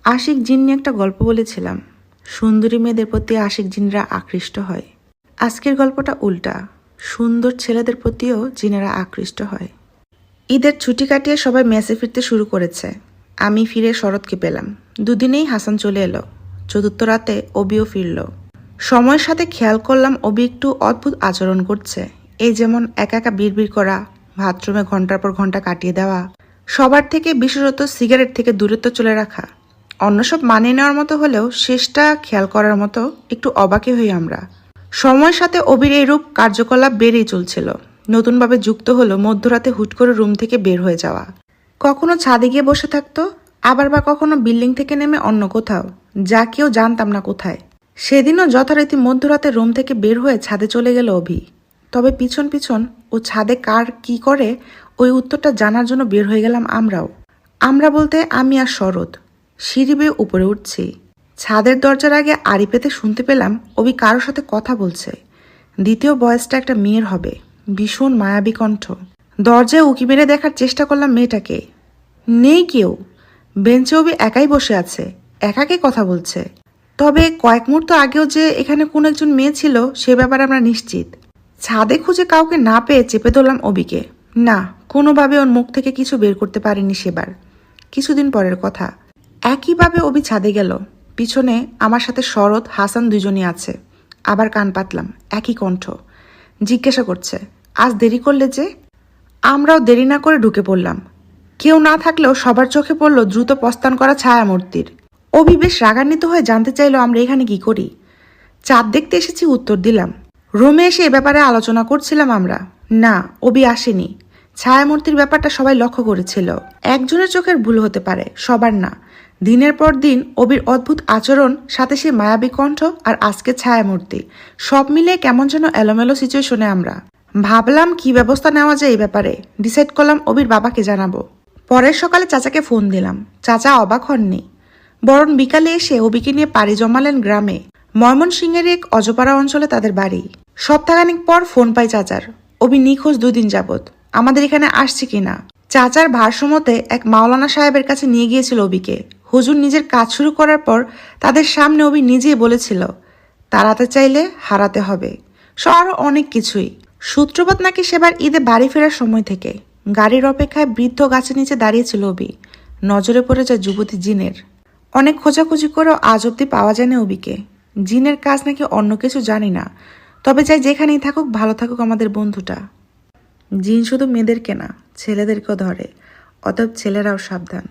আশিক জিন নিয়ে একটা গল্প বলেছিলাম। সুন্দরী মেয়েদের প্রতি আশিক জিনরা আকৃষ্ট হয়। আজকের গল্পটা উল্টা, সুন্দর ছেলেদের প্রতিও জিনেরা আকৃষ্ট হয়। ঈদের ছুটি কাটিয়ে সবাই মেসে ফিরতে শুরু করেছে। আমি ফিরে শরৎকে পেলাম। দুদিনেই হাসান চলে এলো। চতুর্থ রাতে অবিও ফিরল। সময়ের সাথে খেয়াল করলাম অবি একটু অদ্ভুত আচরণ করছে। এই যেমন একা একা বিড়বিড় করা, বাথরুমে ঘন্টার পর ঘন্টা কাটিয়ে দেওয়া, সবার থেকে বিশেষত সিগারেট থেকে দূরত্ব চলে রাখা। অন্য সব মানিয়ে নেওয়ার মতো হলেও শেষটা খেয়াল করার মতো একটু অবাকই হই আমরা। সময়ের সাথে অবির এই রূপ কার্যকলাপ বেড়েই চলছিল। নতুনভাবে যুক্ত হলো মধ্যরাতে হুট করে রুম থেকে বের হয়ে যাওয়া। কখনো ছাদে গিয়ে বসে থাকতো, আবার বা কখনো বিল্ডিং থেকে নেমে অন্য কোথাও, যা কেউ জানতাম না কোথায়। সেদিনও যথারীতি মধ্যরাতে রুম থেকে বের হয়ে ছাদে চলে গেল অভি। তবে পিছন পিছন ও ছাদে কার কি করে ওই উত্তরটা জানার জন্য বের হয়ে গেলাম আমরাও। আমরা বলতে আমি আর শরৎ। সিঁড়ি বেয়ে উপরে উঠছি। ছাদের দরজার আগে আড়ি পেতে শুনতে পেলাম অভি কারোর সাথে কথা বলছে। দ্বিতীয় বয়সটা একটা মেয়ের হবে, ভীষণ মায়াবী কণ্ঠ। দরজায় উকি মেরে দেখার চেষ্টা করলাম মেয়েটাকে। নেই কেউ। বেঞ্চে অভি একাই বসে আছে, একাকে কথা বলছে। তবে কয়েক মুহূর্ত আগেও যে এখানে কোন একজন মেয়ে ছিল সে ব্যাপারে আমরা নিশ্চিত। ছাদে খুঁজে কাউকে না পেয়ে চেপে ধরলাম অবিকে। না, কোনোভাবে ওর মুখ থেকে কিছু বের করতে পারিনি সেবার। কিছুদিন পরের কথা। একইভাবে অবি ছাদে গেল। পিছনে আমার সাথে শরৎ, হাসান দুজনই আছে। আবার কান পাতলাম, একই কণ্ঠ। জিজ্ঞাসা করছে, আজ দেরি করলে যে? আমরাও দেরি না করে ঢুকে পড়লাম। কেউ না থাকলেও সবার চোখে পড়ল দ্রুত প্রস্থান করা ছায়ামূর্তির। অভি বেশ রাগান্বিত হয়ে জানতে চাইল আমরা এখানে কি করি। চাঁদ দেখতে এসেছি, উত্তর দিলাম। রুমে এসে এ ব্যাপারে আলোচনা করছিলাম আমরা। না, অভি আসেনি। ছায়ামূর্তির ব্যাপারটা সবাই লক্ষ্য করেছিল। একজনের চোখের ভুল হতে পারে, সবার না। দিনের পর দিন অবির অদ্ভুত আচরণ, সাথে সে মায়াবী কণ্ঠ, আর আজকে ছায়ামূর্তি, সব মিলিয়ে কেমন যেন এলোমেলো সিচুয়েশনে আমরা। ভাবলাম কি ব্যবস্থা নেওয়া যায় এই ব্যাপারে। ডিসাইড করলাম অবির বাবাকে জানাবো। পরের সকালে চাচাকে ফোন দিলাম। চাচা অবাক হননি, বরং বিকালে এসে অবিকে নিয়ে পাড়ি জমালেন গ্রামে। ময়মনসিংহের এক অজপাড়া অঞ্চলে তাদের বাড়ি। সপ্তাহখানিক পর ফোন পাই চাচার। অবি নিখোঁজ 2 দিন যাবৎ, আমাদের এখানে আসছে কিনা। চাচার ভারসমতে এক মাওলানা সাহেবের কাছে নিয়ে গিয়েছিল অবিকে। হুজুর নিজের কাজ শুরু করার পর তাদের সামনে অবি নিজেই বলেছিল, তাড়াতে চাইলে হারাতে হবে, আরো অনেক কিছুই। সূত্রপাত নাকি সেবার ঈদে বাড়ি ফেরার সময় থেকে। গাড়ির অপেক্ষায় বৃদ্ধ গাছের নিচে দাঁড়িয়েছিল অবি। নজরে পড়ে যায় যুবতী জিনের। অনেক খোঁজাখুঁজি করেও আজ অব্দি পাওয়া যায়নি অবিকে। জিনের কাজ নাকি অন্য কিছু জানি না, তবে চাই যেখানেই থাকুক ভালো থাকুক আমাদের বন্ধুটা। জিন শুধু মেয়েদেরকে না, ছেলেদেরকেও ধরে, অতএব ছেলেরাও সাবধান।